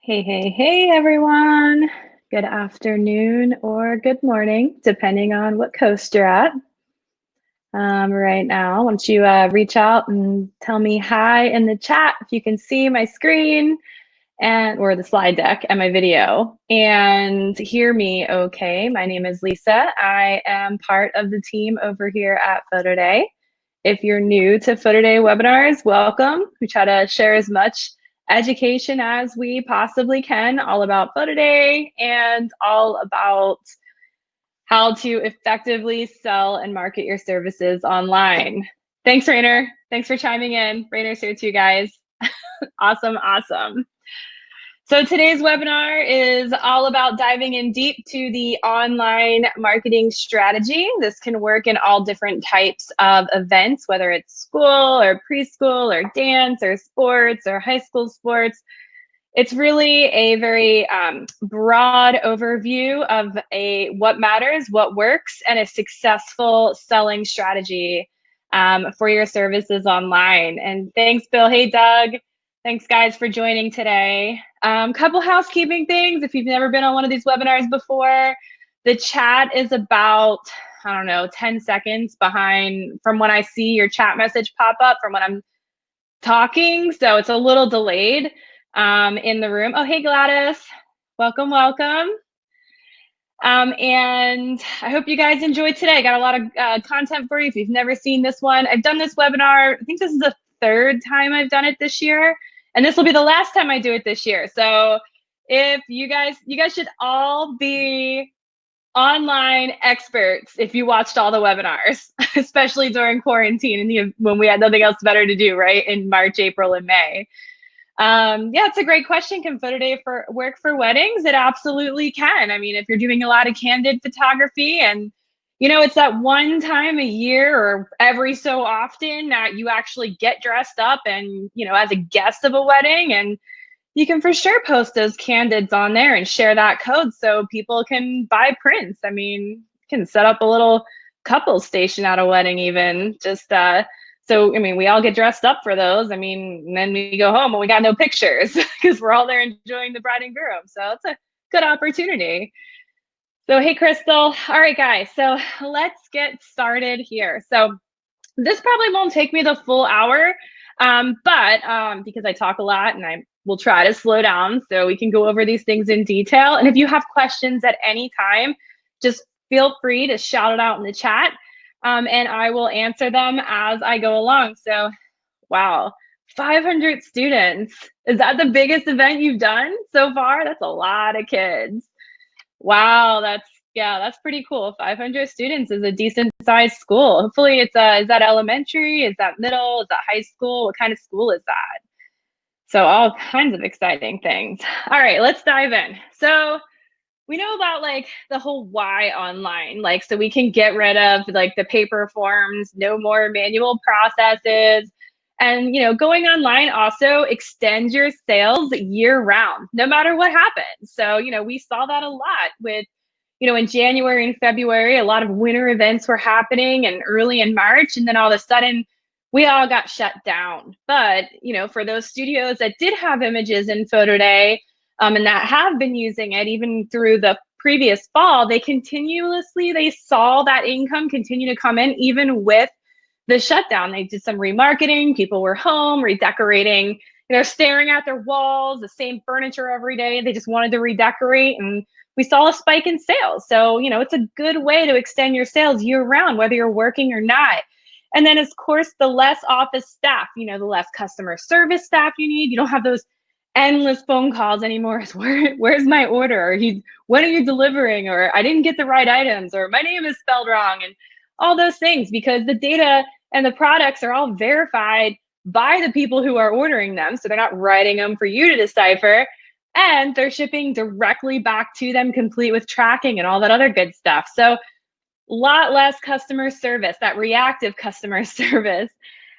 Hey, hey, hey, everyone. Good afternoon or good morning, depending on what coast you're at right now. Why don't you reach out and tell me hi in the chat if you can see my screen and or the slide deck and my video and hear me okay. My name is Lisa. I am part of the team over here at Photo Day. If you're new to Photo Day webinars, welcome. We try to share as much education as we possibly can, all about Photo Day and all about how to effectively sell and market your services online. Thanks, Rainer. Thanks for chiming in. Rainer's here too, guys. Awesome, awesome. So today's webinar is all about diving in deep to the online marketing strategy. This can work in all different types of events, whether it's school or preschool or dance or sports or high school sports. It's really a very broad overview of what matters, what works, and a successful selling strategy for your services online. And thanks, Bill. Hey, Doug. Thanks, guys, for joining today. Couple housekeeping things. If you've never been on one of these webinars before, the chat is about, I don't know, 10 seconds behind from when I see your chat message pop up from when I'm talking. So it's a little delayed in the room. Oh, hey, Gladys. Welcome, welcome. And I hope you guys enjoyed today. I got a lot of content for you. If you've never seen this one, I've done this webinar. I think this is the third time I've done it this year. And this will be the last time I do it this year. So if you guys should all be online experts if you watched all the webinars, especially during quarantine and when we had nothing else better to do, right? In March, April, and May. Yeah, it's a great question. Can Photo Day work for weddings? It absolutely can. I mean, if you're doing a lot of candid photography and it's that one time a year or every so often that you actually get dressed up and, as a guest of a wedding, and you can for sure post those candids on there and share that code so people can buy prints. I mean, you can set up a little couple station at a wedding even, just so, I mean, we all get dressed up for those. I mean, and then we go home and we got no pictures because we're all there enjoying the bride and groom. So it's a good opportunity. So, hey, Crystal. All right, guys. So let's get started here. So this probably won't take me the full hour, but because I talk a lot and I will try to slow down so we can go over these things in detail. And if you have questions at any time, just feel free to shout it out in the chat. And I will answer them as I go along. So, wow, 500 students. Is that the biggest event you've done so far? That's a lot of kids. Wow, that's pretty cool. 500 students is a decent sized school. Hopefully it's is that elementary? Is that middle? Is that high school? What kind of school is that? So all kinds of exciting things. All right, let's dive in. So we know about like the whole why online, like so we can get rid of like the paper forms, no more manual processes. And going online also extends your sales year round, no matter what happens. So, we saw that a lot with, in January and February, a lot of winter events were happening and early in March. And then all of a sudden we all got shut down. But, for those studios that did have images in Photo Day, and that have been using it even through the previous fall, they saw that income continue to come in even with the shutdown. They did some remarketing. People were home, redecorating, staring at their walls, the same furniture every day. They just wanted to redecorate, and we saw a spike in sales. So, it's a good way to extend your sales year round, whether you're working or not. And then, of course, the less office staff, the less customer service staff you need. You don't have those endless phone calls anymore. Where's my order? Or when are you delivering? Or I didn't get the right items, or my name is spelled wrong, and all those things, because the data and the products are all verified by the people who are ordering them. So they're not writing them for you to decipher, and they're shipping directly back to them, complete with tracking and all that other good stuff. So a lot less customer service, that reactive customer service.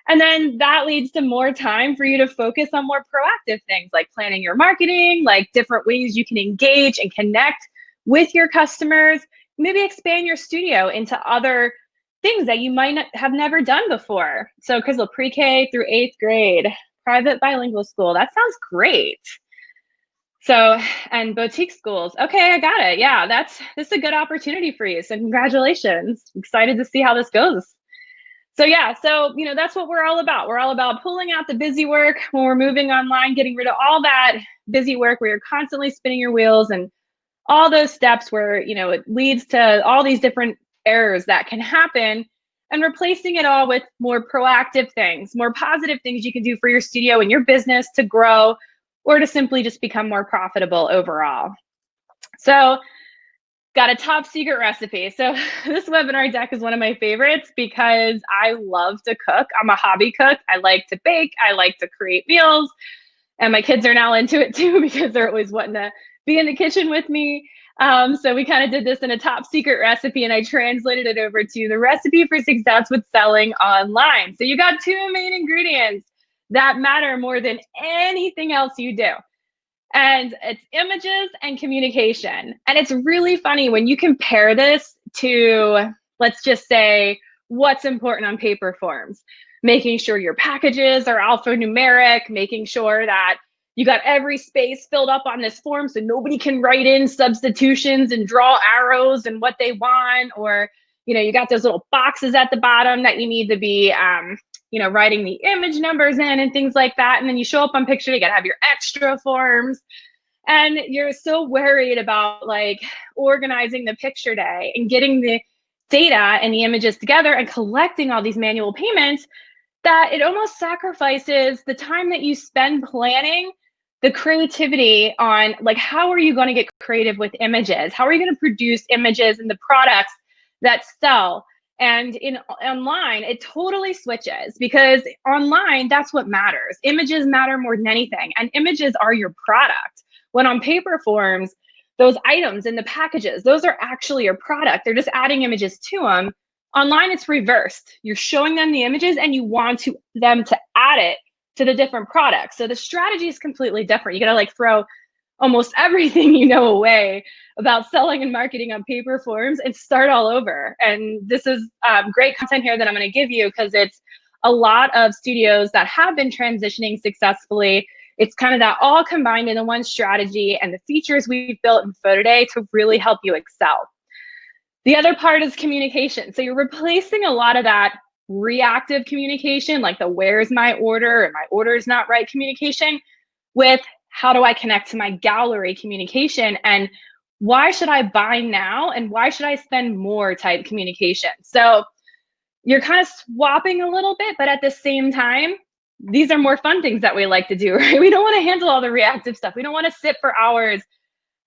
And then that leads to more time for you to focus on more proactive things like planning your marketing, like different ways you can engage and connect with your customers. Maybe expand your studio into other things that you might not have never done before. So Crystal, pre-K through 8th grade, private bilingual school. That sounds great. So, and boutique schools. Okay, I got it. Yeah, this is a good opportunity for you. So congratulations. Excited to see how this goes. So yeah, so that's what we're all about. We're all about pulling out the busy work when we're moving online, getting rid of all that busy work where you're constantly spinning your wheels and all those steps where it leads to all these different errors that can happen, and replacing it all with more proactive things, more positive things you can do for your studio and your business to grow, or to simply just become more profitable overall. So got a top secret recipe. So this webinar deck is one of my favorites because I love to cook. I'm a hobby cook. I like to bake. I like to create meals. And my kids are now into it too because they're always wanting to be in the kitchen with me. So we kind of did this in a top secret recipe, and I translated it over to the recipe for success with selling online. So you got two main ingredients that matter more than anything else you do. And it's images and communication. And it's really funny when you compare this to, let's just say, what's important on paper forms. Making sure your packages are alphanumeric, making sure that you got every space filled up on this form so nobody can write in substitutions and draw arrows and what they want, or you got those little boxes at the bottom that you need to be writing the image numbers in and things like that. And then you show up on picture, you got to have your extra forms. And you're so worried about like organizing the picture day and getting the data and the images together and collecting all these manual payments that it almost sacrifices the time that you spend planning the creativity on like, how are you going to get creative with images? How are you going to produce images and the products that sell? And in online, it totally switches, because online, that's what matters. Images matter more than anything, and images are your product. When on paper forms, those items in the packages, those are actually your product. They're just adding images to them. Online, it's reversed. You're showing them the images and you want them to add it to the different products. So the strategy is completely different. You got to like throw almost everything away about selling and marketing on paper forms and start all over. And this is great content here that I'm going to give you because it's a lot of studios that have been transitioning successfully. It's kind of that all combined into one strategy and the features we've built in Photoday to really help you excel. The other part is communication. So you're replacing a lot of that reactive communication, like the where's my order and my order is not right communication, with how do I connect to my gallery communication, and why should I buy now and why should I spend more type communication. So you're kind of swapping a little bit, but at the same time, these are more fun things that we like to do, right? We don't want to handle all the reactive stuff. We don't want to sit for hours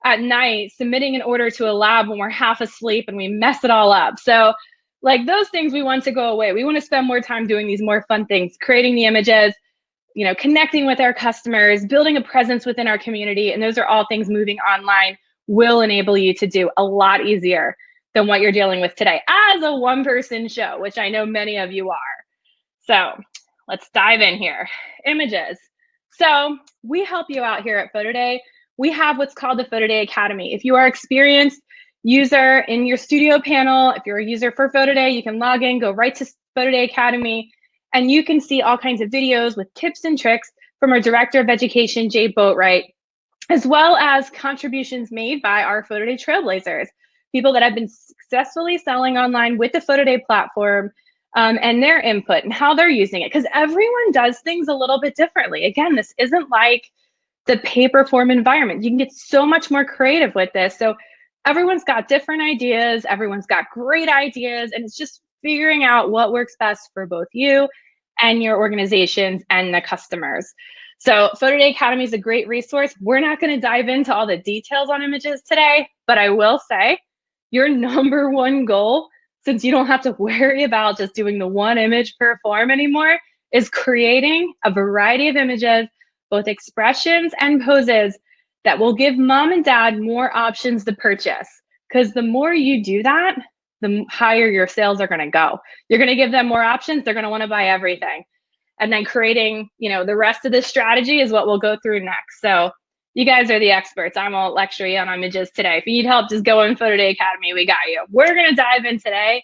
at night submitting an order to a lab when we're half asleep and we mess it all up. So like those things we want to go away. We want to spend more time doing these more fun things, creating the images, connecting with our customers, building a presence within our community. And those are all things moving online will enable you to do a lot easier than what you're dealing with today as a one-person show, which I know many of you are. So let's dive in here. Images. So we help you out here at Photoday. We have what's called the Photoday Academy. If you are an experienced user in your studio panel, if you're a user for Photoday, you can log in, go right to Photoday Academy, and you can see all kinds of videos with tips and tricks from our Director of Education, Jay Boatwright, as well as contributions made by our Photoday Trailblazers, people that have been successfully selling online with the Photoday platform, and their input and how they're using it, because everyone does things a little bit differently. Again, this isn't like the paper form environment. You can get so much more creative with this. So everyone's got different ideas. Everyone's got great ideas. And it's just figuring out what works best for both you and your organizations and the customers. So Photoday Academy is a great resource. We're not going to dive into all the details on images today, but I will say your number one goal, since you don't have to worry about just doing the one image per form anymore, is creating a variety of images, both expressions and poses, that will give mom and dad more options to purchase. Because the more you do that, the higher your sales are going to go. You're going to give them more options. They're going to want to buy everything. And then creating, the rest of this strategy is what we'll go through next. So you guys are the experts. I won't lecture you on images today. If you need help, just go in Photoday Academy. We got you. We're going to dive in today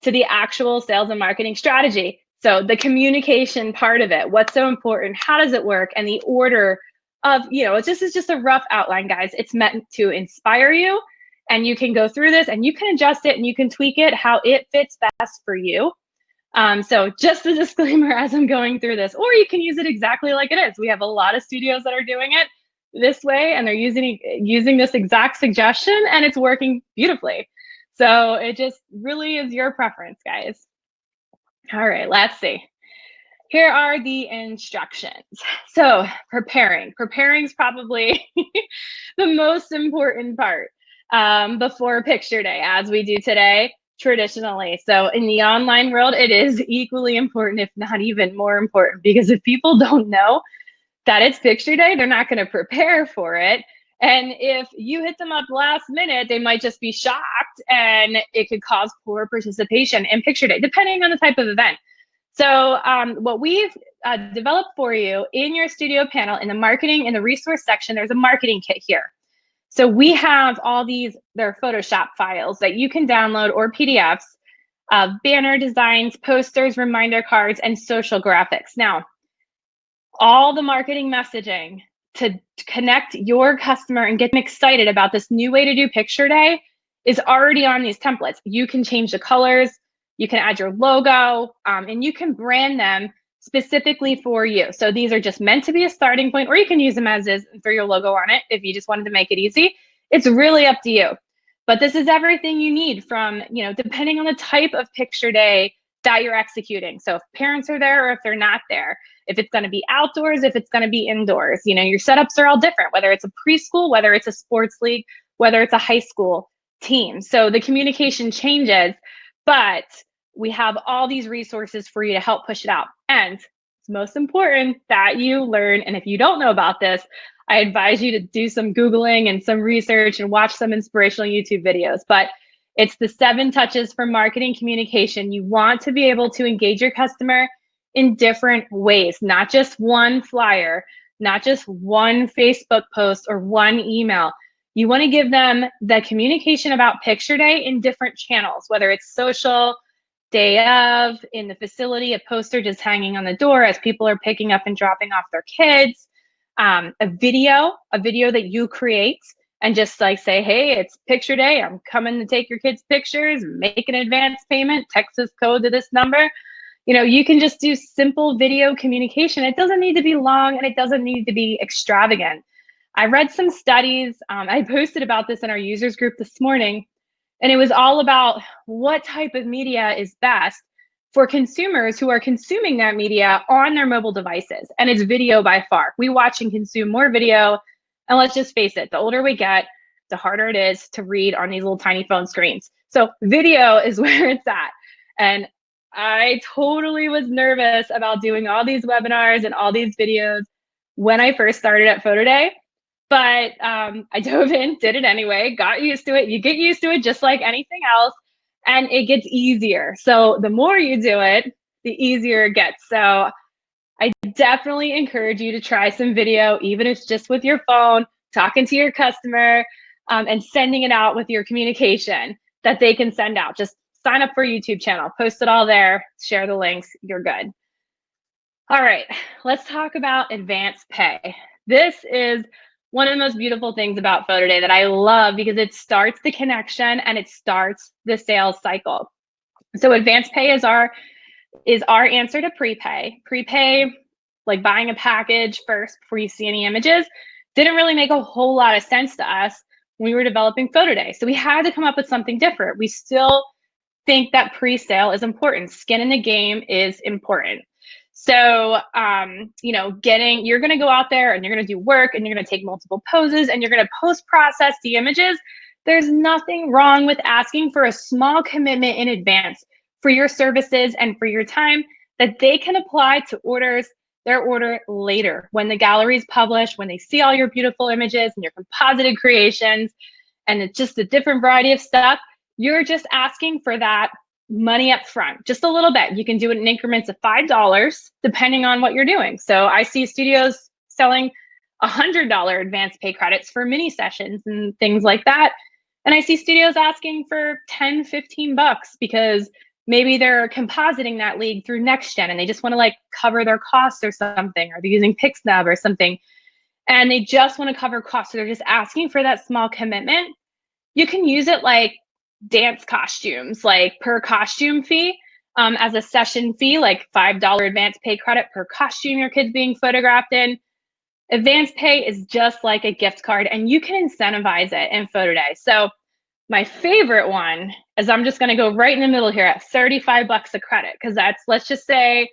to the actual sales and marketing strategy. So the communication part of it, what's so important, how does it work, and the order of, this is just a rough outline, guys. It's meant to inspire you, and you can go through this and you can adjust it and you can tweak it how it fits best for you. So just a disclaimer as I'm going through this, or you can use it exactly like it is. We have a lot of studios that are doing it this way, and they're using this exact suggestion, and it's working beautifully. So it just really is your preference, guys. All right, let's see. Here are the instructions. So preparing is probably the most important part before picture day, as we do today traditionally. So in the online world, it is equally important, if not even more important, because if people don't know that it's picture day, they're not going to prepare for it. And if you hit them up last minute, they might just be shocked, and it could cause poor participation in picture day, depending on the type of event. So what we've developed for you in your studio panel, in the marketing, in the resource section, there's a marketing kit here. So we have all these, they're Photoshop files that you can download, or PDFs of banner designs, posters, reminder cards, and social graphics. Now, all the marketing messaging to connect your customer and get them excited about this new way to do picture day is already on these templates. You can change the colors, you can add your logo, and you can brand them specifically for you. So these are just meant to be a starting point, or you can use them as is for your logo on it if you just wanted to make it easy. It's really up to you. But this is everything you need from, depending on the type of picture day that you're executing. So if parents are there or if they're not there, if it's going to be outdoors, if it's going to be indoors, your setups are all different, whether it's a preschool, whether it's a sports league, whether it's a high school team. So the communication changes, but we have all these resources for you to help push it out. And it's most important that you learn. And if you don't know about this, I advise you to do some Googling and some research and watch some inspirational YouTube videos. But it's the 7 touches for marketing communication. You want to be able to engage your customer in different ways, not just one flyer, not just one Facebook post or one email. You want to give them the communication about picture day in different channels, whether it's social, day of, in the facility, a poster just hanging on the door as people are picking up and dropping off their kids, a video that you create, and just like say, hey, it's picture day, I'm coming to take your kids' pictures, make an advance payment, text this code to this number. You can just do simple video communication. It doesn't need to be long, and it doesn't need to be extravagant. I read some studies. I posted about this in our users group this morning, and it was all about what type of media is best for consumers who are consuming that media on their mobile devices. And it's video by far. We watch and consume more video. And let's just face it, the older we get, the harder it is to read on these little tiny phone screens. So video is where it's at. And I totally was nervous about doing all these webinars and all these videos when I first started at Photo Day. But I dove in, did it anyway, got used to it. You get used to it just like anything else, and it gets easier. So the more you do it, the easier it gets. So I definitely encourage you to try some video, even if it's just with your phone, talking to your customer, and sending it out with your communication that they can send out. Just sign up for a YouTube channel, post it all there, share the links, you're good. All right, let's talk about advance pay. This is one of the most beautiful things about Photo Day that I love, because it starts the connection and it starts the sales cycle. So advance pay is our answer to prepay. Prepay, like buying a package first before you see any images, didn't really make a whole lot of sense to us when we were developing Photo Day. So we had to come up with something different. We still think that pre-sale is important. Skin in the game is important. So, you're going to go out there and you're going to do work, and you're going to take multiple poses, and you're going to post-process the images. There's nothing wrong with asking for a small commitment in advance for your services and for your time that they can apply to their order later, when the gallery is published, when they see all your beautiful images and your composited creations, and it's just a different variety of stuff. You're just asking for that money up front, just a little bit. You can do it in increments of $5, depending on what you're doing. So I see studios selling $100 advance pay credits for mini sessions and things like that. And I see studios asking for 10, 15 bucks because maybe they're compositing that league through NextGen and they just want to cover their costs or something, or they're using Pixnub or something. and they just want to cover costs. So they're just asking for that small commitment. You can use it like dance costumes, like per costume fee, as a session fee, like $5 advance pay credit per costume your kid's being photographed in. Advance pay is just like a gift card, and you can incentivize it in Photo Day. So my favorite one is, I'm just going to go right in the middle here at $35 a credit, because that's, let's just say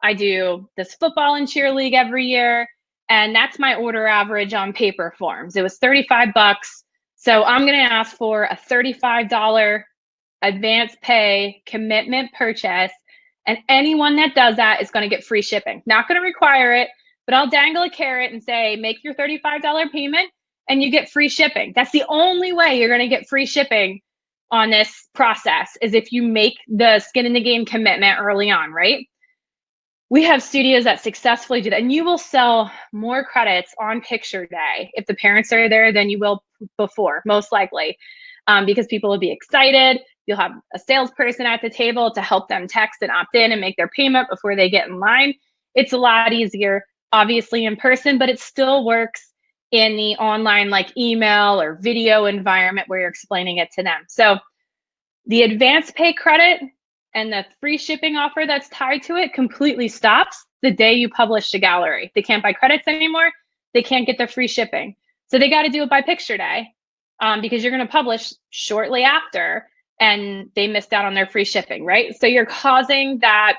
I do this football and cheer league every year, and that's my order average on paper forms. It was $35. So I'm going to ask for a $35 advance pay commitment purchase, and anyone that does that is going to get free shipping. Not going to require it, but I'll dangle a carrot and say, make your $35 payment and you get free shipping. That's the only way you're going to get free shipping on this process, is if you make the skin in the game commitment early on, right? We have studios that successfully do that, and you will sell more credits on picture day if the parents are there than you will before, most likely, because people will be excited. You'll have a salesperson at the table to help them text and opt in and make their payment before they get in line. It's a lot easier, obviously, in person, but it still works in the online, like email or video environment where you're explaining it to them. So the advance pay credit and the free shipping offer that's tied to it completely stops the day you publish a gallery. They can't buy credits anymore. They can't get their free shipping. So they got to do it by picture day, because you're going to publish shortly after, and they missed out on their free shipping, right? So you're causing that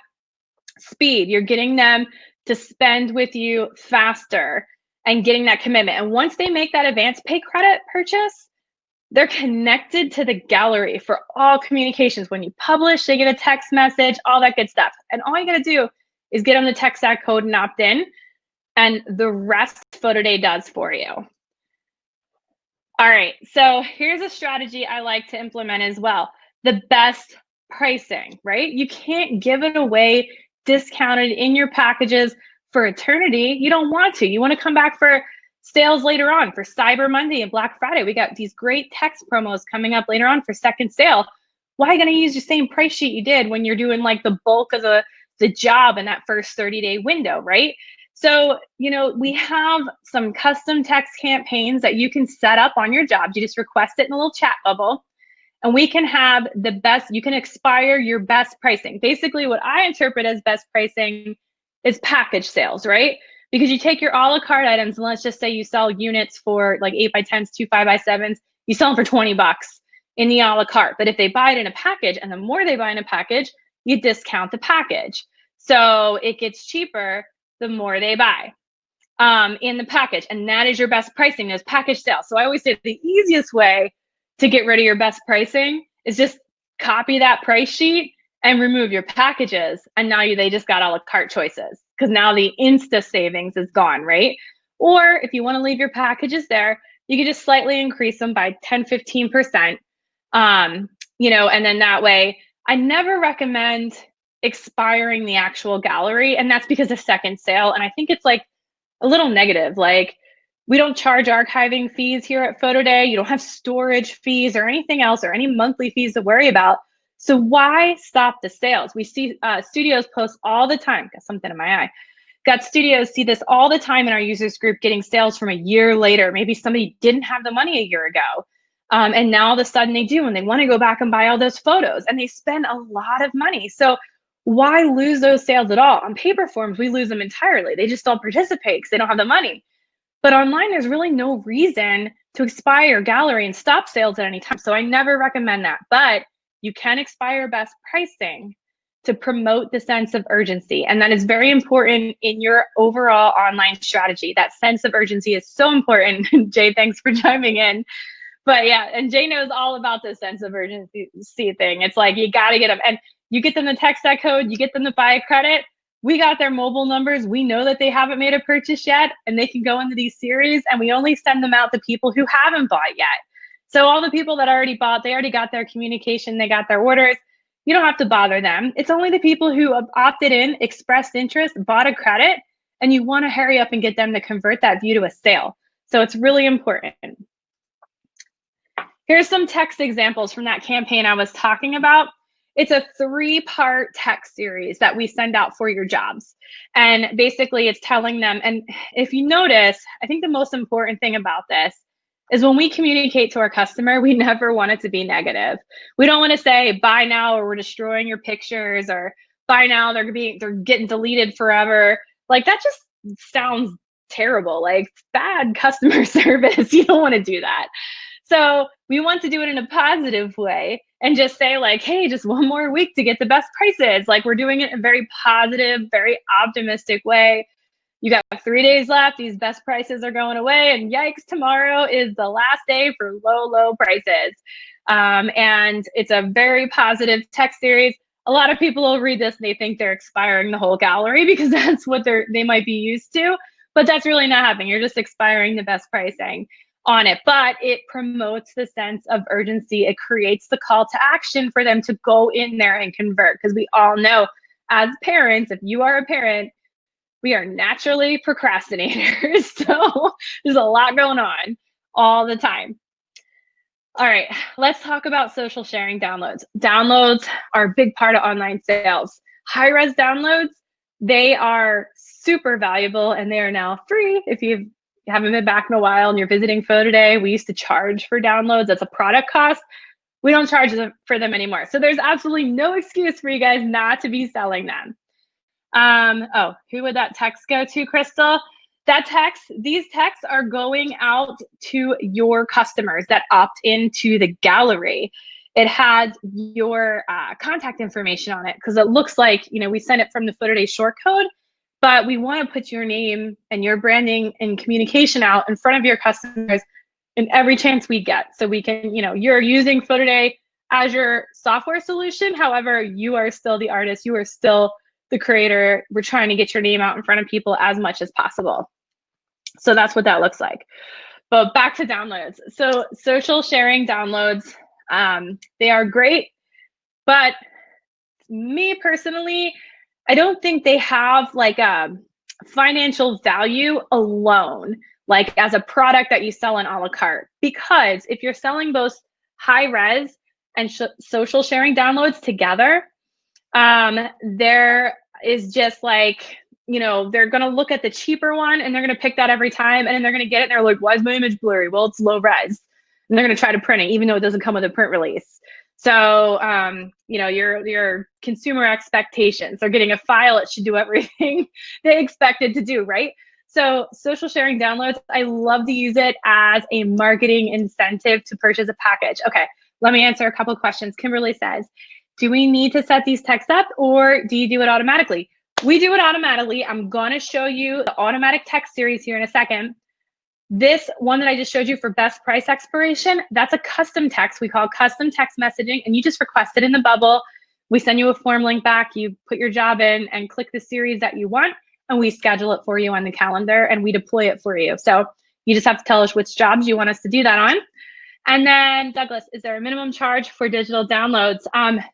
speed. You're getting them to spend with you faster and getting that commitment. And once they make that advance pay credit purchase, they're connected to the gallery for all communications. When you publish, they get a text message, all that good stuff. And all you got to do is get them the text that code and opt in, and the rest Photo Day does for you. All right, so here's a strategy I like to implement as well. The best pricing, right? You can't give it away discounted in your packages for eternity. You don't want to. You want to come back for sales later on, for Cyber Monday and Black Friday. We got these great text promos coming up later on for second sale. Why are you going to use the same price sheet you did when you're doing like the bulk of the job in that first 30-day window, right? So, we have some custom text campaigns that you can set up on your jobs. You just request it in a little chat bubble, and we can have the best, you can expire your best pricing. Basically, what I interpret as best pricing is package sales, right? Because you take your a la carte items, and let's just say you sell units for like 8x10s, 2 5x7s, you sell them for $20 in the a la carte. But if they buy it in a package, and the more they buy in a package, you discount the package. So it gets cheaper the more they buy in the package. And that is your best pricing, is package sales. So I always say the easiest way to get rid of your best pricing is just copy that price sheet and remove your packages. And now they just got a la carte choices, because now the Insta savings is gone, right? Or if you want to leave your packages there, you can just slightly increase them by 10, 15%. And then that way, I never recommend expiring the actual gallery. And that's because of second sale. And I think it's like a little negative. Like, we don't charge archiving fees here at Photo Day. You don't have storage fees or anything else, or any monthly fees to worry about. So why stop the sales? We see studios post all the time. Got something in my eye. Got studios see this all the time in our users group, getting sales from a year later. Maybe somebody didn't have the money a year ago. And now all of a sudden they do, and they want to go back and buy all those photos, and they spend a lot of money. So why lose those sales at all? On paper forms, we lose them entirely. They just don't participate because they don't have the money. But online, there's really no reason to expire your gallery and stop sales at any time. So I never recommend that. But you can expire best pricing to promote the sense of urgency. And that is very important in your overall online strategy. That sense of urgency is so important. Jay, thanks for chiming in. But yeah, and Jay knows all about this sense of urgency thing. It's like, you got to get them. And you get them the text that code, you get them to buy a credit. We got their mobile numbers. We know that they haven't made a purchase yet, and they can go into these series, and we only send them out to people who haven't bought yet. So all the people that already bought, they already got their communication, they got their orders. You don't have to bother them. It's only the people who opted in, expressed interest, bought a credit, and you want to hurry up and get them to convert that view to a sale. So it's really important. Here's some text examples from that campaign I was talking about. It's a 3-part text series that we send out for your jobs. And basically it's telling them, and if you notice, I think the most important thing about this is when we communicate to our customer, we never want it to be negative. We don't want to say buy now or we're destroying your pictures, or buy now, they're getting deleted forever. Like that just sounds terrible, like bad customer service. You don't want to do that. So we want to do it in a positive way and just say like, hey, just one more week to get the best prices. Like we're doing it in a very positive, very optimistic way. You got 3 days left. These best prices are going away. And yikes, tomorrow is the last day for low, low prices. And it's a very positive text series. A lot of people will read this and they think they're expiring the whole gallery because that's what they might be used to. But that's really not happening. You're just expiring the best pricing on it. But it promotes the sense of urgency. It creates the call to action for them to go in there and convert. Because we all know as parents, if you are a parent, we are naturally procrastinators. So there's a lot going on all the time. All right, let's talk about social sharing downloads. Downloads are a big part of online sales. High-res downloads, they are super valuable and they are now free. If you haven't been back in a while and you're visiting Photo Day, we used to charge for downloads. That's a product cost. We don't charge for them anymore. So there's absolutely no excuse for you guys not to be selling them. Oh, who would that text go to, Crystal? These texts are going out to your customers that opt into the gallery. It has your contact information on it because it looks like, we send it from the Photo Day short code, but we want to put your name and your branding and communication out in front of your customers in every chance we get. So we can, you're using Photo Day as your software solution. However, you are still the artist. You are still the creator. We're trying to get your name out in front of people as much as possible. So that's what that looks like. But back to downloads. So social sharing downloads, they are great, but me personally, I don't think they have like a financial value alone, like as a product that you sell in a la carte. Because if you're selling both high res and social sharing downloads together, there is just like, they're going to look at the cheaper one and they're going to pick that every time. And then they're going to get it and they're like, why is my image blurry? Well, it's low res. And they're going to try to print it, even though it doesn't come with a print release. So, your consumer expectations, they're getting a file, it should do everything they expect it to do, right? So social sharing downloads, I love to use it as a marketing incentive to purchase a package. Okay, let me answer a couple of questions. Kimberly says, do we need to set these texts up or do you do it automatically? We do it automatically. I'm going to show you the automatic text series here in a second. This one that I just showed you for best price expiration, that's a custom text. We call custom text messaging, and you just request it in the bubble. We send you a form link back. You put your job in and click the series that you want, and we schedule it for you on the calendar and we deploy it for you. So you just have to tell us which jobs you want us to do that on. And then Douglas, is there a minimum charge for digital downloads?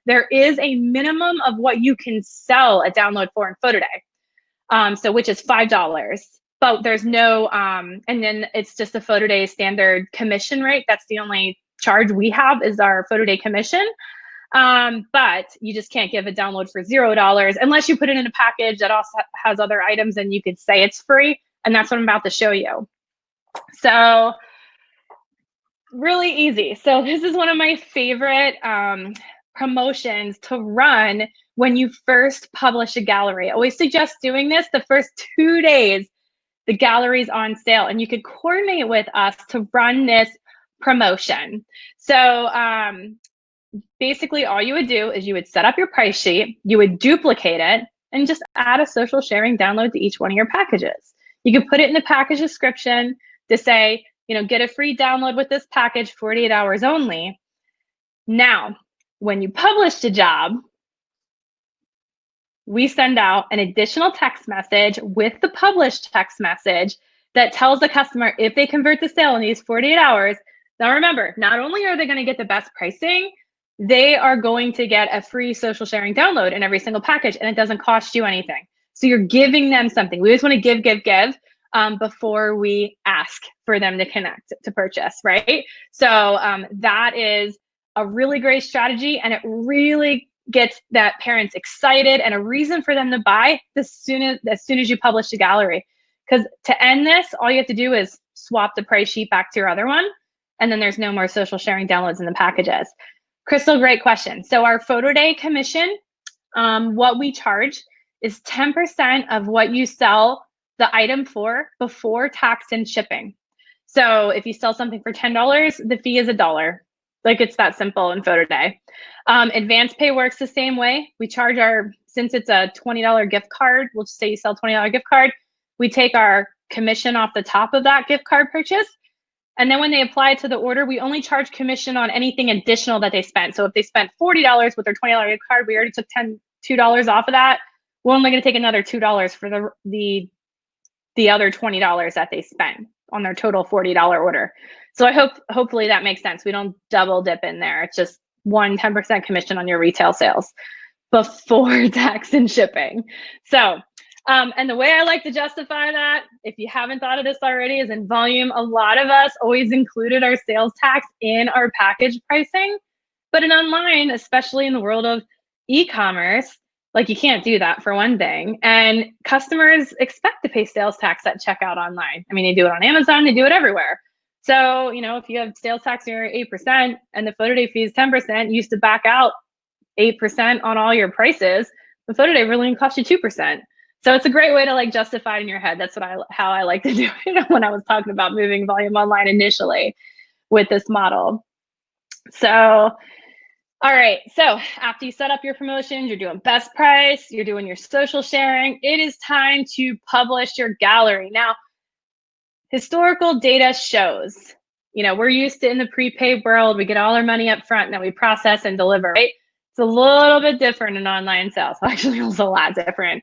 There is a minimum of what you can sell a download for in Photo Day, so which is $5. But there's no, and then it's just a Photo Day standard commission rate. That's the only charge we have is our Photo Day commission. But you just can't give a download for $0 unless you put it in a package that also has other items and you could say it's free. And that's what I'm about to show you. So really easy. So this is one of my favorite promotions to run when you first publish a gallery. I always suggest doing this the first 2 days. The gallery's on sale, and you could coordinate with us to run this promotion. So basically all you would do is you would set up your price sheet, you would duplicate it, and just add a social sharing download to each one of your packages. You could put it in the package description to say, get a free download with this package, 48 hours only. Now, when you publish the job, we send out an additional text message with the published text message that tells the customer if they convert the sale in these 48 hours. Now remember, not only are they going to get the best pricing, they are going to get a free social sharing download in every single package, and it doesn't cost you anything. So you're giving them something. We always want to give before we ask for them to connect to purchase, right? So that is a really great strategy, and it really gets that parents excited and a reason for them to buy as soon as you publish the gallery. Because to end this, all you have to do is swap the price sheet back to your other one, and then there's no more social sharing downloads in the packages. Crystal, great question. So our photo day commission, what we charge is 10% of what you sell the item for before tax and shipping. So if you sell something for $10, the fee is $1. Like, it's that simple in photo day. Advance pay works the same way. We charge since it's a $20 gift card, we'll just say you sell $20 gift card, we take our commission off the top of that gift card purchase. And then when they apply it to the order, we only charge commission on anything additional that they spent. So if they spent $40 with their $20 gift card, we already took $2 off of that. We're only going to take another $2 for the other $20 that they spent on their total $40 order. So hopefully that makes sense. We don't double dip in there. It's just 10% commission on your retail sales before tax and shipping. So, and the way I like to justify that, if you haven't thought of this already, is in volume. A lot of us always included our sales tax in our package pricing, but in online, especially in the world of e-commerce, like, you can't do that, for one thing. And customers expect to pay sales tax at checkout online. I mean, they do it on Amazon, they do it everywhere. So, if you have sales tax near 8% and the photo day fee is 10%, you used to back out 8% on all your prices. The photo day really cost you 2%. So it's a great way to, like, justify it in your head. That's how I like to do it when I was talking about moving volume online initially with this model. So, all right, so after you set up your promotions, you're doing best price, you're doing your social sharing, it is time to publish your gallery. Now, historical data shows, we're used to, in the prepaid world, we get all our money up front and then we process and deliver, right? It's a little bit different in online sales. Actually, it's a lot different.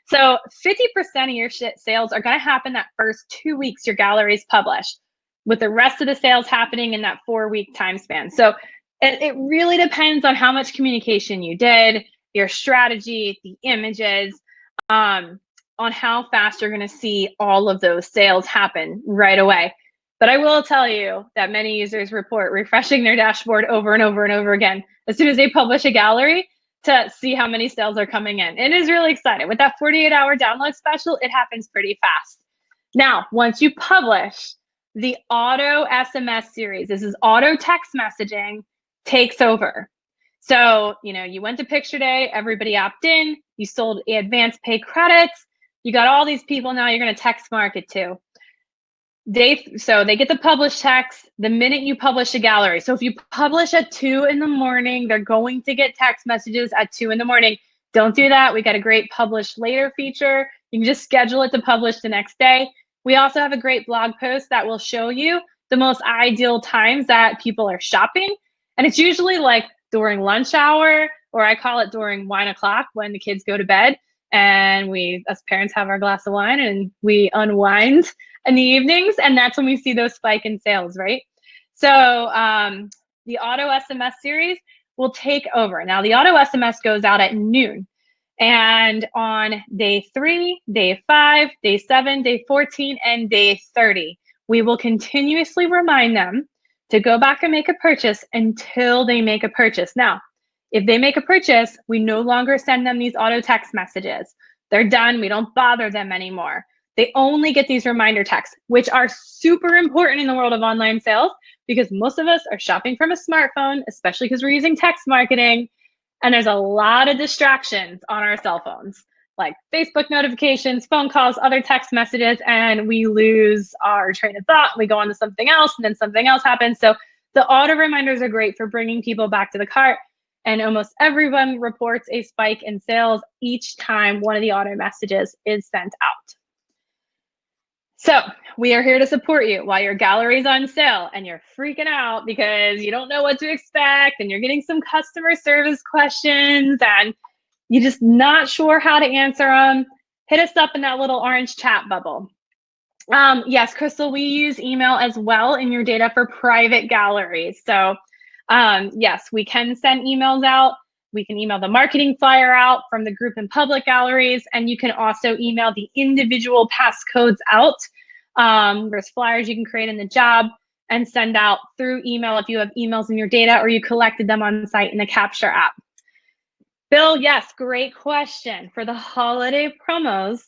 So 50% of your sales are going to happen that first 2 weeks your gallery is published, with the rest of the sales happening in that 4-week time span. So it really depends on how much communication you did, your strategy, the images, on how fast you're going to see all of those sales happen right away. But I will tell you that many users report refreshing their dashboard over and over and over again as soon as they publish a gallery to see how many sales are coming in. It is really exciting. With that 48-hour download special, it happens pretty fast. Now, once you publish, the auto SMS series, this is auto text messaging, takes over. So, you went to picture day, everybody opted in, you sold advance pay credits, you got all these people now you're going to text market to. So they get the publish text the minute you publish a gallery. So if you publish at 2 in the morning, they're going to get text messages at 2 in the morning. Don't do that. We got a great publish later feature. You can just schedule it to publish the next day. We also have a great blog post that will show you the most ideal times that people are shopping. And it's usually like during lunch hour, or I call it during wine o'clock, when the kids go to bed and we, as parents, have our glass of wine and we unwind in the evenings. And that's when we see those spike in sales, right? So the auto SMS series will take over. Now, the auto SMS goes out at noon. And on day 3, day 5, day 7, day 14, and day 30, we will continuously remind them to go back and make a purchase until they make a purchase. Now, if they make a purchase, we no longer send them these auto text messages. They're done. We don't bother them anymore. They only get these reminder texts, which are super important in the world of online sales, because most of us are shopping from a smartphone, especially because we're using text marketing. And there's a lot of distractions on our cell phones, like Facebook notifications, phone calls, other text messages, and we lose our train of thought. We go on to something else, and then something else happens. So the auto reminders are great for bringing people back to the cart. And almost everyone reports a spike in sales each time one of the auto messages is sent out. So we are here to support you while your gallery is on sale and you're freaking out because you don't know what to expect and you're getting some customer service questions and you're just not sure how to answer them. Hit us up in that little orange chat bubble. Yes, Crystal, we use email as well in your data for private galleries. So yes, we can send emails out. We can email the marketing flyer out from the group and public galleries, and you can also email the individual passcodes out. There's flyers you can create in the job and send out through email if you have emails in your data or you collected them on site in the Capture app. Bill, yes, great question. For the holiday promos,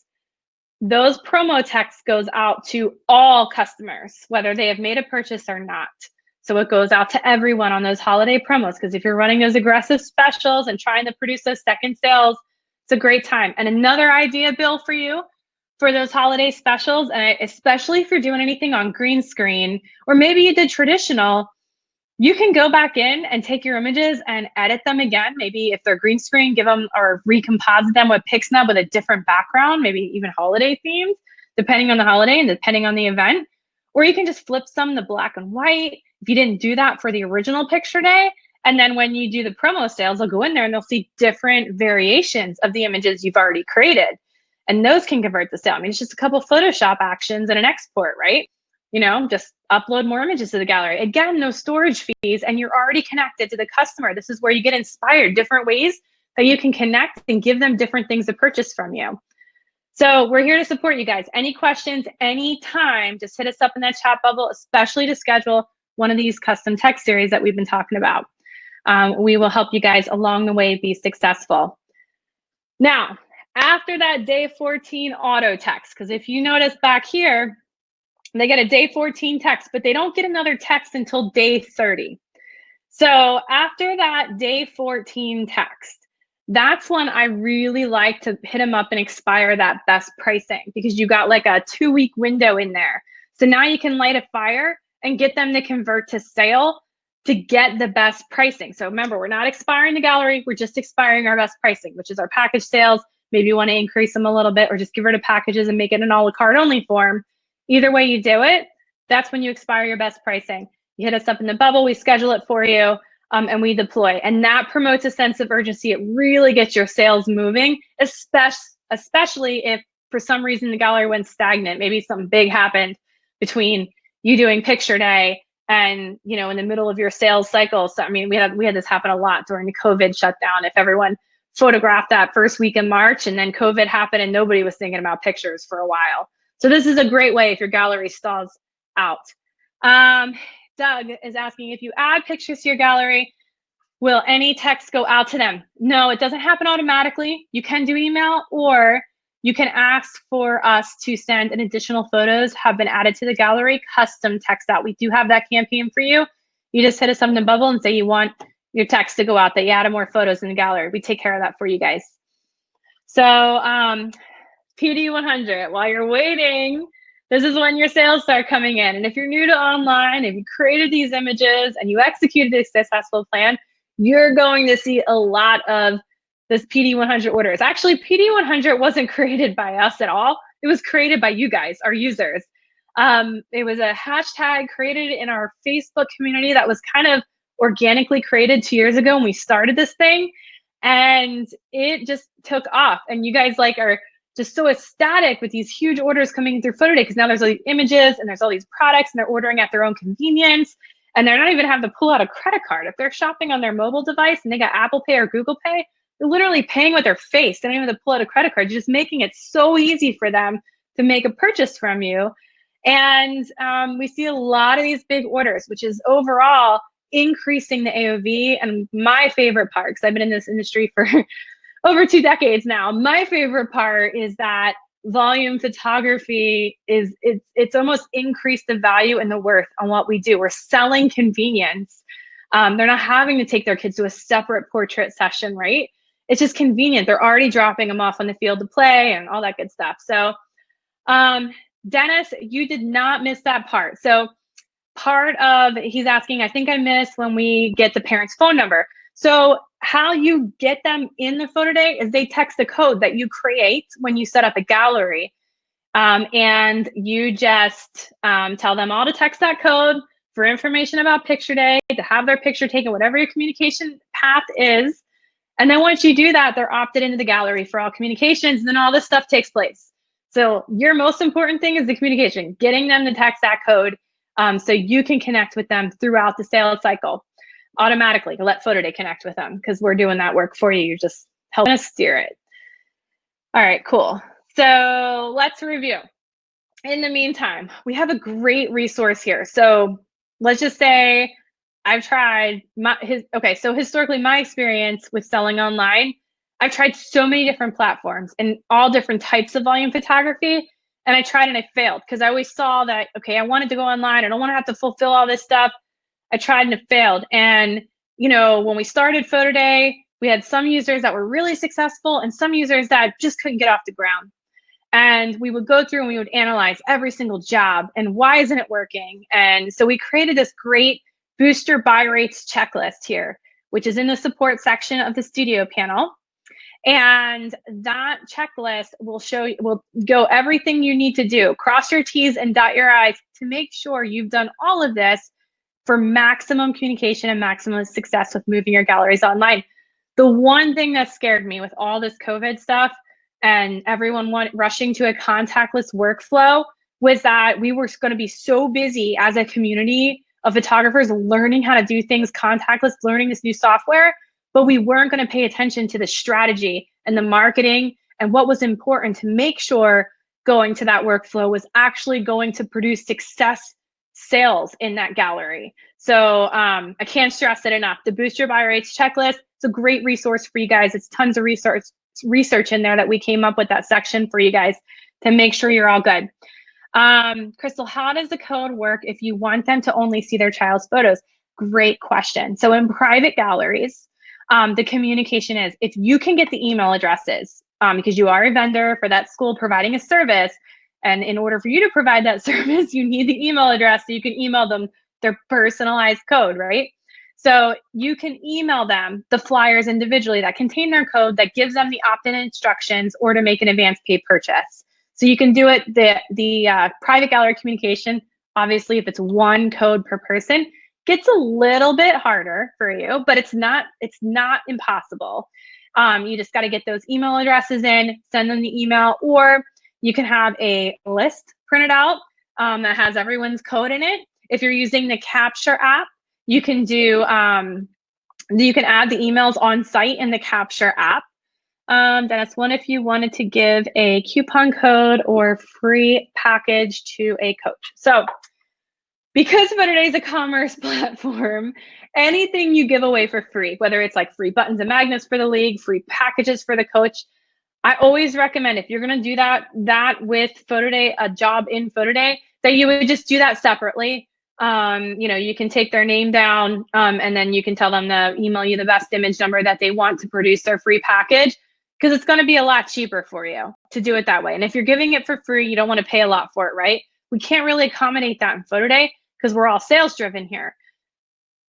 those promo text goes out to all customers, whether they have made a purchase or not. So it goes out to everyone on those holiday promos, because if you're running those aggressive specials and trying to produce those second sales, it's a great time. And another idea, Bill, for you for those holiday specials, and especially if you're doing anything on green screen, or maybe you did traditional, you can go back in and take your images and edit them again. Maybe if they're green screen, give them or recomposite them with PixNub with a different background, maybe even holiday themed, depending on the holiday and depending on the event. Or you can just flip some to black and white if you didn't do that for the original picture day. And then when you do the promo sales, they'll go in there and they'll see different variations of the images you've already created. And those can convert the sale. I mean, it's just a couple Photoshop actions and an export, right? Just upload more images to the gallery. Again, no storage fees, and you're already connected to the customer. This is where you get inspired, different ways that you can connect and give them different things to purchase from you. So we're here to support you guys. Any questions, anytime, just hit us up in that chat bubble, especially to schedule one of these custom text series that we've been talking about. We will help you guys along the way be successful. Now, after that day 14 auto text, because if you notice back here, they get a day 14 text, but they don't get another text until day 30. So after that day 14 text, that's when I really like to hit them up and expire that best pricing, because you got like a 2-week window in there. So now you can light a fire and get them to convert to sale to get the best pricing. So remember, we're not expiring the gallery, we're just expiring our best pricing, which is our package sales. Maybe you want to increase them a little bit or just get rid of packages and make it an a la carte only form. Either way you do it, that's when you expire your best pricing. You hit us up in the bubble, we schedule it for you, and we deploy. And that promotes a sense of urgency. It really gets your sales moving, especially if for some reason the gallery went stagnant. Maybe something big happened between you doing picture day and in the middle of your sales cycle. So I mean, we had this happen a lot during the COVID shutdown. If everyone photographed that first week in March and then COVID happened and nobody was thinking about pictures for a while. So this is a great way if your gallery stalls out. Doug is asking, if you add pictures to your gallery, will any text go out to them? No, it doesn't happen automatically. You can do email, or you can ask for us to send an additional photos have been added to the gallery, custom text out. We do have that campaign for you. You just hit us up in the bubble and say you want your text to go out, that you added more photos in the gallery. We take care of that for you guys. So PD100, while you're waiting, this is when your sales start coming in. And if you're new to online, if you created these images and you executed a successful plan, you're going to see a lot of this PD100 orders. Actually, PD100 wasn't created by us at all. It was created by you guys, our users. It was a hashtag created in our Facebook community that was kind of organically created 2 years ago when we started this thing. And it just took off. And you guys are just so ecstatic with these huge orders coming in through Photo Day, because now there's all these images and there's all these products and they're ordering at their own convenience, and they're not even having to pull out a credit card. If they're shopping on their mobile device and they got Apple Pay or Google Pay, they're literally paying with their face. They don't even have to pull out a credit card. You're just making it so easy for them to make a purchase from you. And we see a lot of these big orders, which is overall increasing the AOV. And my favorite part, because I've been in this industry for over 2 decades now, my favorite part is that volume photography it's almost increased the value and the worth on what we do. We're selling convenience. They're not having to take their kids to a separate portrait session, right? It's just convenient. They're already dropping them off on the field to play and all that good stuff. So Dennis, you did not miss that part. So part of, he's asking, I think I missed when we get the parent's phone number. So how you get them in the Photo Day is they text the code that you create when you set up a gallery. And you just tell them all to text that code for information about picture day, to have their picture taken, whatever your communication path is. And then once you do that, they're opted into the gallery for all communications, and then all this stuff takes place. So your most important thing is the communication, getting them to text that code so you can connect with them throughout the sales cycle automatically. Let Photo Day connect with them, because we're doing that work for you. You're just helping us steer it. All right, cool. So let's review. In the meantime, we have a great resource here. So let's just say I've tried so historically my experience with selling online I've tried so many different platforms and all different types of volume photography. And I tried and I failed because I always saw that, okay, I wanted to go online. I don't want to have to fulfill all this stuff. I tried and it failed. And, you know, when we started Photo Day, we had some users that were really successful and some users that just couldn't get off the ground. And we would go through and we would analyze every single job and why isn't it working? And so we created this great booster buy rates checklist here, which is in the support section of the studio panel. And that checklist will show you, will go everything you need to do, cross your T's and dot your I's to make sure you've done all of this for maximum communication and maximum success with moving your galleries online. The one thing that scared me with all this COVID stuff and everyone rushing to a contactless workflow was that we were going to be so busy as a community of photographers learning how to do things contactless, learning this new software, but we weren't going to pay attention to the strategy and the marketing and what was important to make sure going to that workflow was actually going to produce success sales in that gallery. So I can't stress it enough. The Boost Your Buy Rates checklist, it's a great resource for you guys. It's tons of research in there that we came up with that section for you guys to make sure you're all good. Crystal, how does the code work if you want them to only see their child's photos? Great question. So in private galleries, the communication is if you can get the email addresses, because you are a vendor for that school providing a service, and in order for you to provide that service, you need the email address so you can email them their personalized code, right? So you can email them the flyers individually that contain their code that gives them the opt-in instructions or to make an advance pay purchase. So you can do it, the private gallery communication, obviously if it's one code per person, gets a little bit harder for you, but it's not impossible. You just got to get those email addresses in, send them the email, or you can have a list printed out that has everyone's code in it. If you're using the Capture app, you can do, you can add the emails on site in the Capture app. That's one if you wanted to give a coupon code or free package to a coach. So because Photo Day is a commerce platform, anything you give away for free, whether it's like free buttons and magnets for the league, free packages for the coach, I always recommend if you're going to do that with Photo Day, a job in Photo Day, that you would just do that separately. You know, you can take their name down and then you can tell them to email you the best image number that they want to produce their free package, because it's going to be a lot cheaper for you to do it that way. And if you're giving it for free, you don't want to pay a lot for it, right? We can't really accommodate that in Photo Day because we're all sales driven here.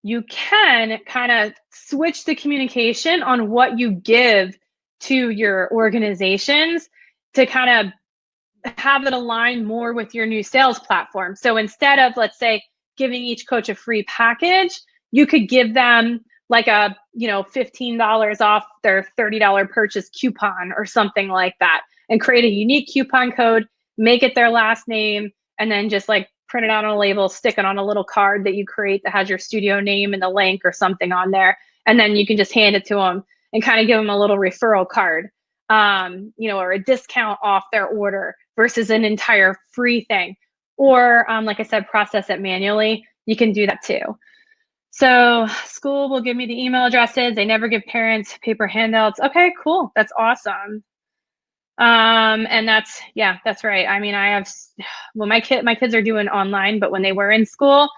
You can kind of switch the communication on what you give to your organizations to kind of have it align more with your new sales platform. So instead of, let's say, giving each coach a free package, you could give them like a, you know, $15 off their $30 purchase coupon or something like that, and create a unique coupon code, make it their last name, and then just like print it out on a label, stick it on a little card that you create that has your studio name and the link or something on there. And then you can just hand it to them and kind of give them a little referral card, you know, or a discount off their order versus an entire free thing. Or like I said, process it manually. You can do that too. So school will give me the email addresses. They never give parents paper handouts. Okay, cool. That's awesome. And that's right. I mean, I have, well, my kids are doing online, but when they were in school,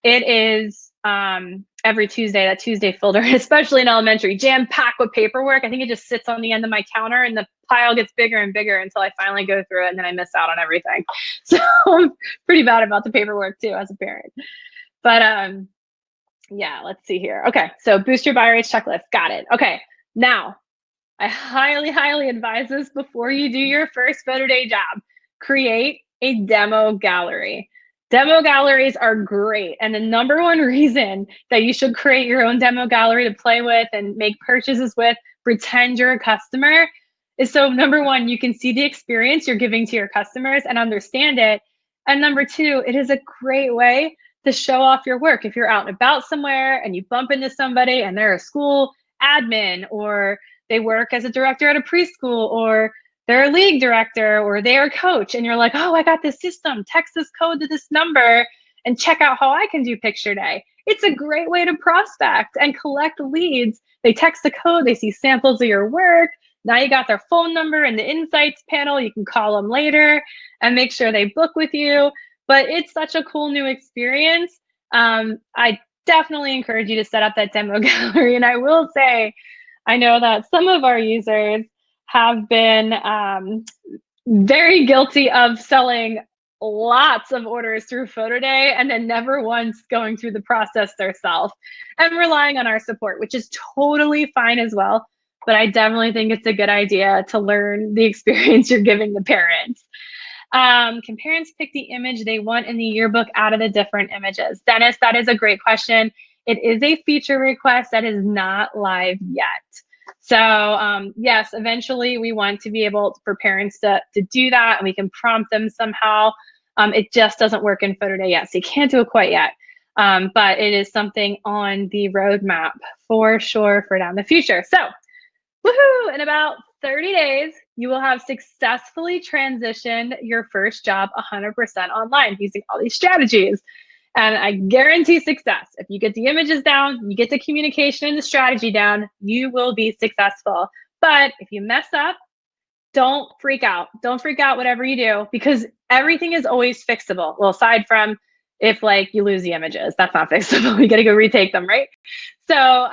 it is every Tuesday, that Tuesday folder, especially in elementary, jam-packed with paperwork. I think it just sits on the end of my counter and the pile gets bigger and bigger until I finally go through it and then I miss out on everything. So I'm pretty bad about the paperwork too as a parent. But yeah, let's see here. Okay, so boost your buy rates checklist. Got it. Okay, now I highly, highly advise this before you do your first Photo Day job. Create a demo gallery. Demo galleries are great. And the number one reason that you should create your own demo gallery to play with and make purchases with, pretend you're a customer, is so number one, you can see the experience you're giving to your customers and understand it. And number two, it is a great way to show off your work. If you're out and about somewhere and you bump into somebody and they're a school admin, or they work as a director at a preschool, or they're a league director, or they're a coach, and you're like, oh, I got this system, text this code to this number and check out how I can do picture day. It's a great way to prospect and collect leads. They text the code, they see samples of your work, Now you got their phone number in the insights panel. You can call them later and make sure they book with you. But it's such a cool new experience. I definitely encourage you to set up that demo gallery. And I will say, I know that some of our users have been very guilty of selling lots of orders through Photo Day and then never once going through the process themselves and relying on our support, which is totally fine as well. But I definitely think it's a good idea to learn the experience you're giving the parents. Can parents pick the image they want in the yearbook out of the different images? Dennis, that is a great question. It is a feature request that is not live yet. So yes, eventually we want to be able for parents to do that, and we can prompt them somehow. It just doesn't work in Photo Day yet, so you can't do it quite yet. But it is something on the roadmap for sure for down the future. So woohoo, in about 30 days, you will have successfully transitioned your first job 100% online using all these strategies. And I guarantee success. If you get the images down, you get the communication and the strategy down, you will be successful. But if you mess up, don't freak out. Don't freak out whatever you do, because everything is always fixable. Well, aside from if like you lose the images, that's not fixable. You got to go retake them, right? So,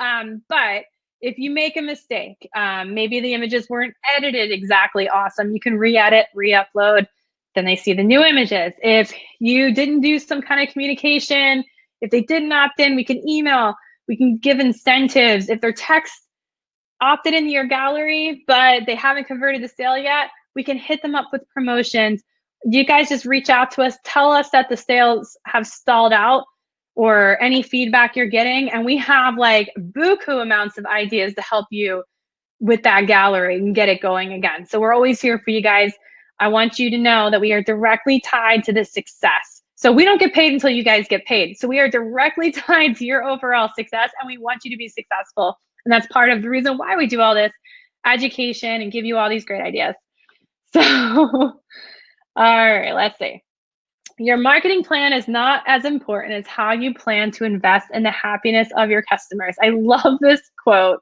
but if you make a mistake, maybe the images weren't edited exactly awesome, you can re-edit, re-upload, then they see the new images. If you didn't do some kind of communication, if they didn't opt in, we can email, we can give incentives. If their text opted into your gallery, but they haven't converted the sale yet, we can hit them up with promotions. You guys just reach out to us, tell us that the sales have stalled out or any feedback you're getting. And we have like buku amounts of ideas to help you with that gallery and get it going again. So we're always here for you guys. I want you to know that we are directly tied to the success. So we don't get paid until you guys get paid. So we are directly tied to your overall success, and we want you to be successful. And that's part of the reason why we do all this education and give you all these great ideas. So, all right, let's see. Your marketing plan is not as important as how you plan to invest in the happiness of your customers. I love this quote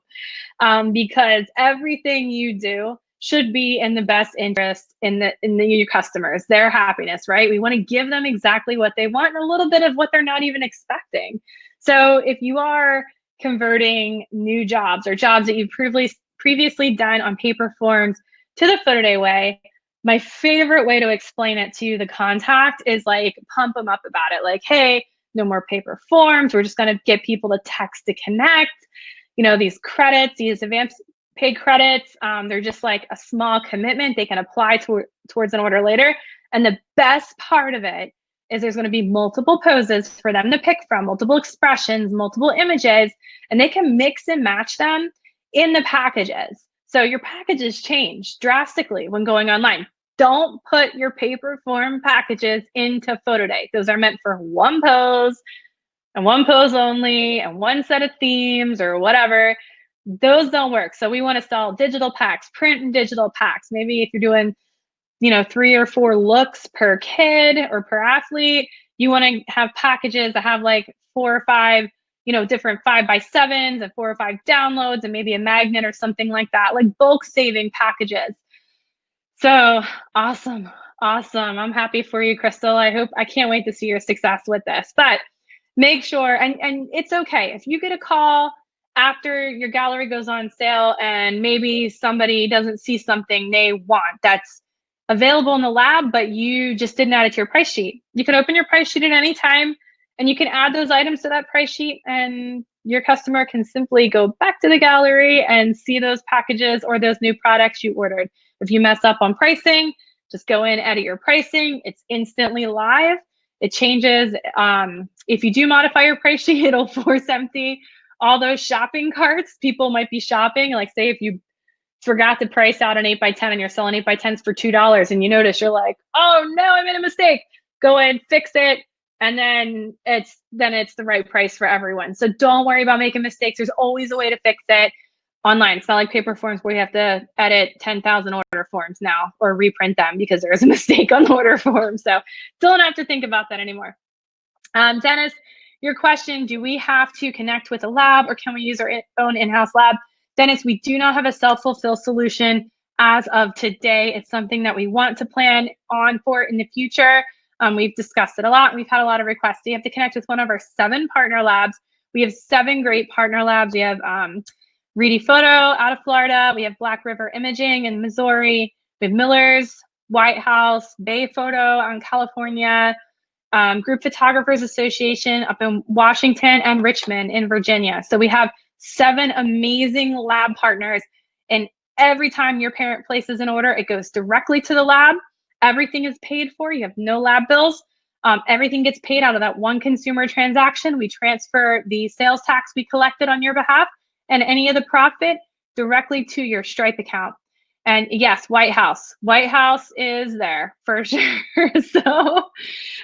because everything you do should be in the best interest in your customers, their happiness, right? We want to give them exactly what they want and a little bit of what they're not even expecting. So if you are converting new jobs or jobs that you've previously done on paper forms to the Photo Day way, my favorite way to explain it to the contact is like pump them up about it. Like, hey, no more paper forms. We're just going to get people to text to connect. You know, these credits, these advanced paid credits, they're just like a small commitment. They can apply towards an order later. And the best part of it is there's going to be multiple poses for them to pick from, multiple expressions, multiple images, and they can mix and match them in the packages. So your packages change drastically when going online. Don't put your paper form packages into Photo Day. Those are meant for one pose and one pose only and one set of themes or whatever. Those don't work. So we want to sell digital packs, print and digital packs. Maybe if you're doing, 3 or 4 looks per kid or per athlete, you want to have packages that have like 4 or 5, different 5x7s and 4 or 5 downloads and maybe a magnet or something like that, like bulk saving packages. So awesome. I'm happy for you, Crystal. I can't wait to see your success with this, but make sure, and it's okay if you get a call after your gallery goes on sale and maybe somebody doesn't see something they want that's available in the lab, but you just didn't add it to your price sheet. You can open your price sheet at any time and you can add those items to that price sheet, and your customer can simply go back to the gallery and see those packages or those new products you ordered. If you mess up on pricing, just go in, edit your pricing. It's instantly live. It changes. If you do modify your price sheet, it'll force empty all those shopping carts. People might be shopping. Like say if you forgot to price out an 8x10 and you're selling 8x10s for $2 and you notice, you're like, oh no, I made a mistake. Go in, fix it. And then it's the right price for everyone. So don't worry about making mistakes. There's always a way to fix it online. It's not like paper forms where you have to edit 10,000 order forms now or reprint them because there is a mistake on the order form. So don't have to think about that anymore. Dennis, your question, do we have to connect with a lab or can we use our own in-house lab? Dennis, we do not have a self-fulfill solution as of today. It's something that we want to plan on for in the future. We've discussed it a lot. We've had a lot of requests. So you have to connect with one of our 7 partner labs. We have 7 great partner labs. We have Reedy Photo out of Florida. We have Black River Imaging in Missouri. We have Miller's, White House, Bay Photo out in California, Group Photographers Association up in Washington, and Richmond in Virginia. So we have 7 amazing lab partners, and every time your parent places an order, it goes directly to the lab. Everything is paid for. You have no lab bills. Everything gets paid out of that one consumer transaction. We transfer the sales tax we collected on your behalf and any of the profit directly to your Stripe account. And yes, White House is there for sure.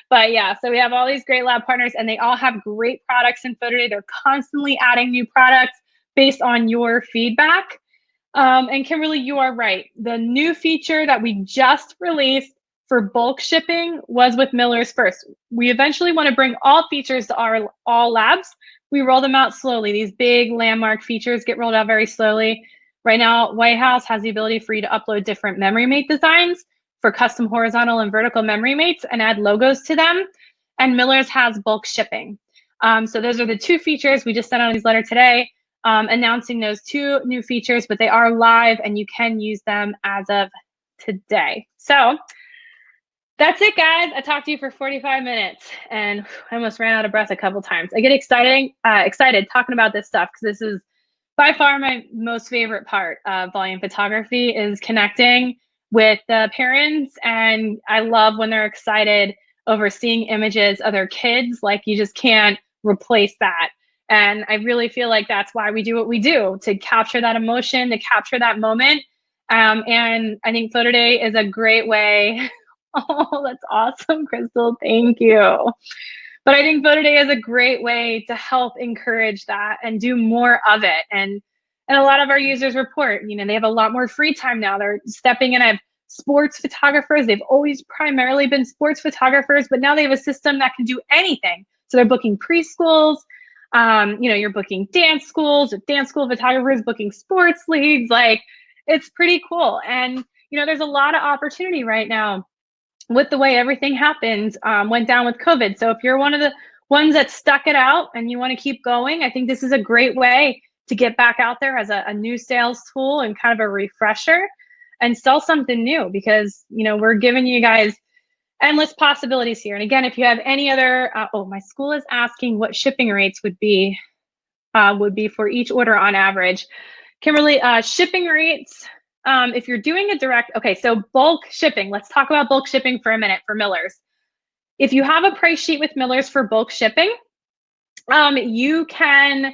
But yeah, so we have all these great lab partners, and they all have great products in Photo Day. They're constantly adding new products based on your feedback. And Kimberly, you are right. The new feature that we just released for bulk shipping was with Miller's first. We eventually want to bring all features to all labs. We roll them out slowly. These big landmark features get rolled out very slowly. Right now, White House has the ability for you to upload different memory mate designs for custom horizontal and vertical memory mates and add logos to them. And Miller's has bulk shipping. So those are the 2 features. We just sent out a newsletter today announcing those 2 new features, but they are live and you can use them as of today. So that's it, guys. I talked to you for 45 minutes and I almost ran out of breath a couple times. I get excited talking about this stuff because this is by far my most favorite part of volume photography, is connecting with the parents. And I love when they're excited over seeing images of their kids. Like, you just can't replace that. And I really feel like that's why we do what we do, to capture that emotion, to capture that moment. And I think Photo Day is a great way. Oh, that's awesome, Crystal. Thank you. But I think Photo Day is a great way to help encourage that and do more of it. And a lot of our users report, they have a lot more free time now. They're stepping in. I have sports photographers. They've always primarily been sports photographers, but now they have a system that can do anything. So they're booking preschools. You're booking dance schools, or dance school photographers booking sports leagues. Like, it's pretty cool. And, there's a lot of opportunity right now with the way everything happened, went down with COVID. So if you're one of the ones that stuck it out and you want to keep going, I think this is a great way to get back out there as a new sales tool and kind of a refresher and sell something new, because, we're giving you guys endless possibilities here. And again, if you have any other, my school is asking what shipping rates would be for each order on average. Kimberly, shipping rates, if you're doing a direct, okay, so bulk shipping, let's talk about bulk shipping for a minute for Miller's. If you have a price sheet with Miller's for bulk shipping, you can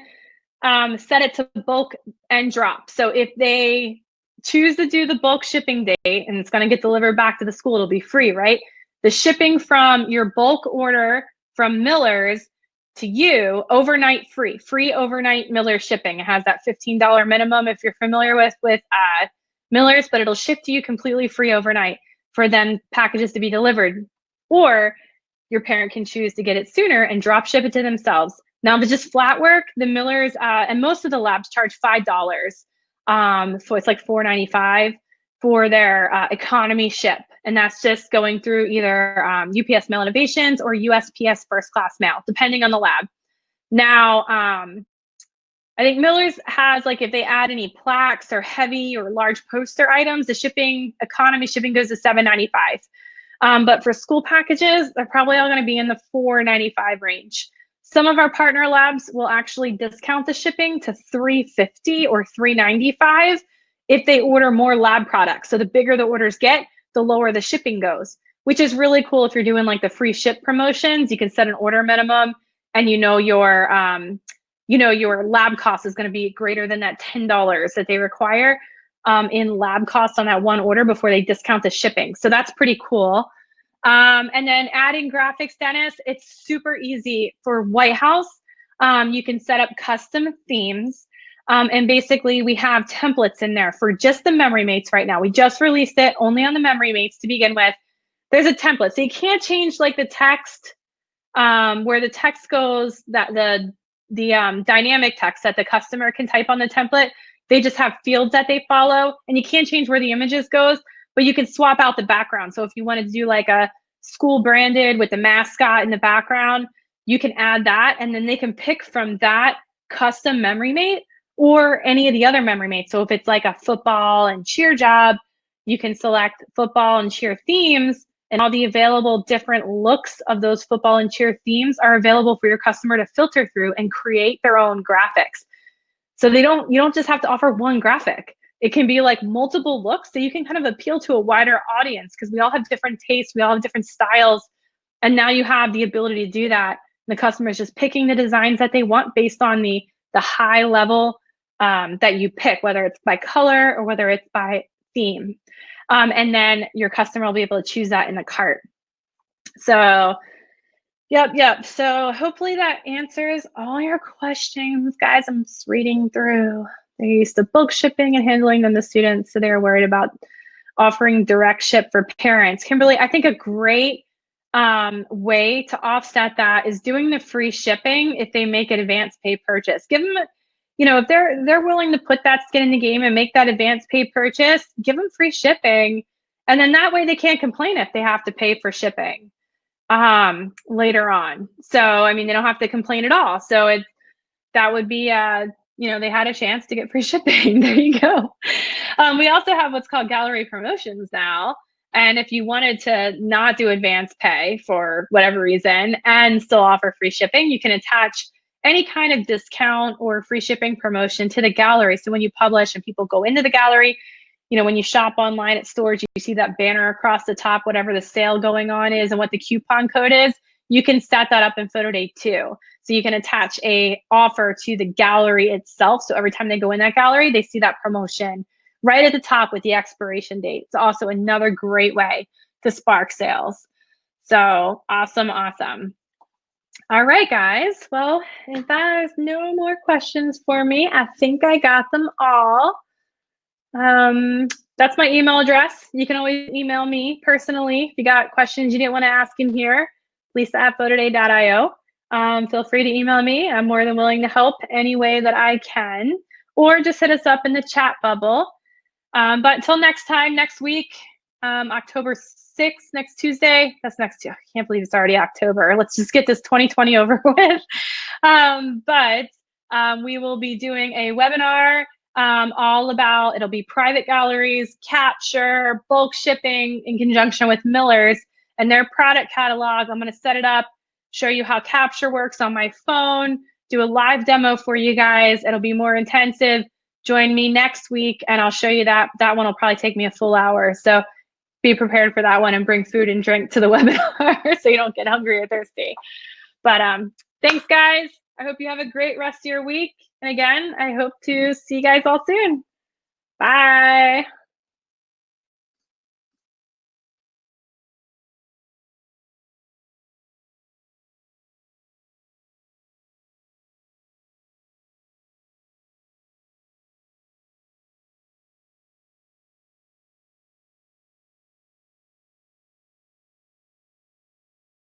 set it to bulk and drop. So if they choose to do the bulk shipping date and it's going to get delivered back to the school, it'll be free, right? The shipping from your bulk order from Miller's to you, overnight free overnight Miller shipping. It has that $15 minimum if you're familiar with Miller's, but it'll ship to you completely free overnight for then packages to be delivered. Or your parent can choose to get it sooner and drop ship it to themselves. Now, if it's just flat work, the Miller's and most of the labs charge $5. So it's like $4.95 for their economy ship. And that's just going through either UPS Mail Innovations or USPS First Class Mail, depending on the lab. Now, I think Miller's has, like, if they add any plaques or heavy or large poster items, the economy shipping goes to $7.95. But for school packages, they're probably all going to be in the $4.95 range. Some of our partner labs will actually discount the shipping to $3.50 or $3.95 if they order more lab products. So the bigger the orders get, the lower the shipping goes, which is really cool if you're doing like the free ship promotions. You can set an order minimum, and your lab cost is going to be greater than that $10 that they require in lab costs on that one order before they discount the shipping. So that's pretty cool. And then adding graphics, Dennis, it's super easy for White House. You can set up custom themes. And basically we have templates in there for just the memory mates right now. We just released it only on the memory mates to begin with. There's a template. So you can't change like the text, where the text goes, that the dynamic text that the customer can type on the template. They just have fields that they follow, and you can't change where the images goes, but you can swap out the background. So if you wanted to do like a school branded with the mascot in the background, you can add that, and then they can pick from that custom memory mate or any of the other memory mates. So if it's like a football and cheer job, you can select football and cheer themes, and all the available different looks of those football and cheer themes are available for your customer to filter through and create their own graphics. So you don't just have to offer one graphic. It can be like multiple looks, so you can kind of appeal to a wider audience because we all have different tastes, we all have different styles, and now you have the ability to do that. The customer is just picking the designs that they want based on the high level that you pick, whether it's by color or whether it's by theme. And then your customer will be able to choose that in the cart. So yep. So hopefully that answers all your questions, guys. I'm just reading through. They're used to bulk shipping and handling them to students, so they're worried about offering direct ship for parents. Kimberly, I think a great way to offset that is doing the free shipping if they make an advance pay purchase. Give them, if they're willing to put that skin in the game and make that advance pay purchase, give them free shipping, and then that way they can't complain if they have to pay for shipping later on. So I mean, they don't have to complain at all. So that would be they had a chance to get free shipping. There you go. We also have what's called gallery promotions now. And if you wanted to not do advance pay for whatever reason and still offer free shipping, you can attach any kind of discount or free shipping promotion to the gallery. So when you publish and people go into the gallery, when you shop online at stores, you see that banner across the top, whatever the sale going on is and what the coupon code is, you can set that up in Photodate too. So you can attach a offer to the gallery itself. So every time they go in that gallery, they see that promotion right at the top with the expiration date. It's also another great way to spark sales. So awesome. All right, guys. Well, if there's no more questions for me, I think I got them all. That's my email address. You can always email me personally if you got questions you didn't want to ask in here. Lisa@photoday.io. Feel free to email me. I'm more than willing to help any way that I can, or just hit us up in the chat bubble. But until next time, next week, October 6th, next Tuesday. That's next year. I can't believe it's already October. Let's just get this 2020 over with. But we will be doing a webinar all about, it'll be private galleries, capture, bulk shipping in conjunction with Miller's and their product catalog. I'm going to set it up, show you how capture works on my phone, do a live demo for you guys. It'll be more intensive. Join me next week and I'll show you that. That one will probably take me a full hour. So be prepared for that one and bring food and drink to the webinar so you don't get hungry or thirsty. But thanks, guys. I hope you have a great rest of your week. And again, I hope to see you guys all soon. Bye.